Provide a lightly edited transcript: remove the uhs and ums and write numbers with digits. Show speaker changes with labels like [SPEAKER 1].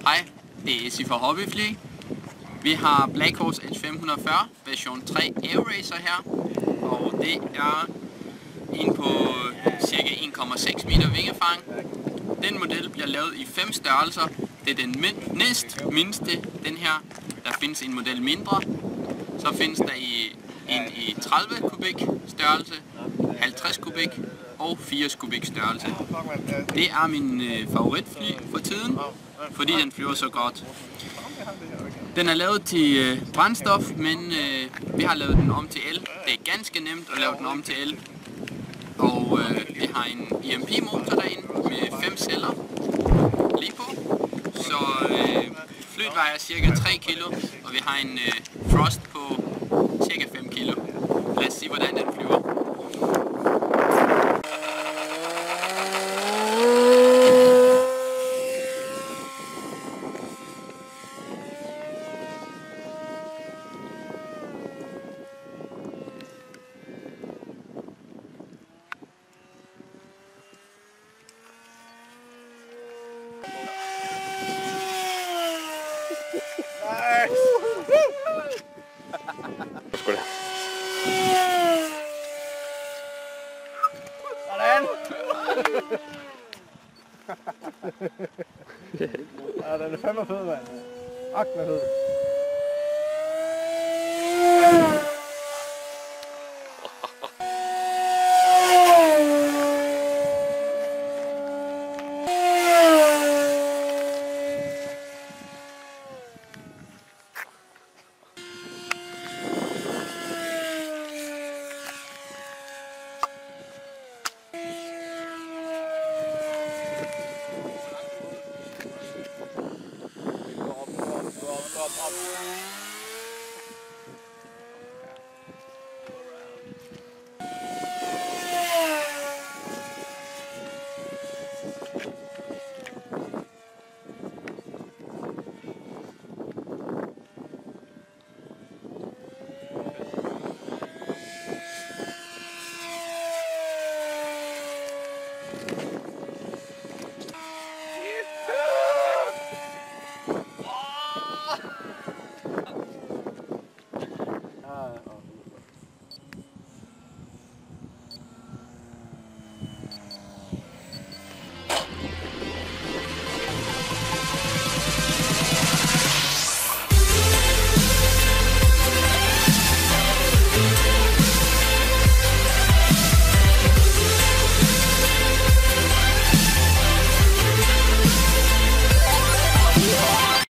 [SPEAKER 1] Hej, det er Essie fra Hobbyfly. Vi har Black Horse Edge 540 version 3 Air Racer her, og det er en på cirka 1,6 meter vingefang. Den model bliver lavet i 5 størrelser. Det er den næst mindste, den her. Der findes en model mindre. Så findes der en i 30 kubik størrelse, 50 kubik og 80 kubik størrelse. Det er min favoritfly for tiden, fordi den flyver så godt. Den er lavet til brændstof, men vi har lavet den om til el. Det er ganske nemt at lave den om til el. Og vi har en EMP-motor derinde med 5 celler lige på. Så flyet vejer cirka 3 kilo, og vi har en thrust på cirka 5 kilo. Lad os se, hvordan den flyver.
[SPEAKER 2] Sgu da.
[SPEAKER 3] Sådan! Ja, den er fandme fed, mand. Ak, hvad fed.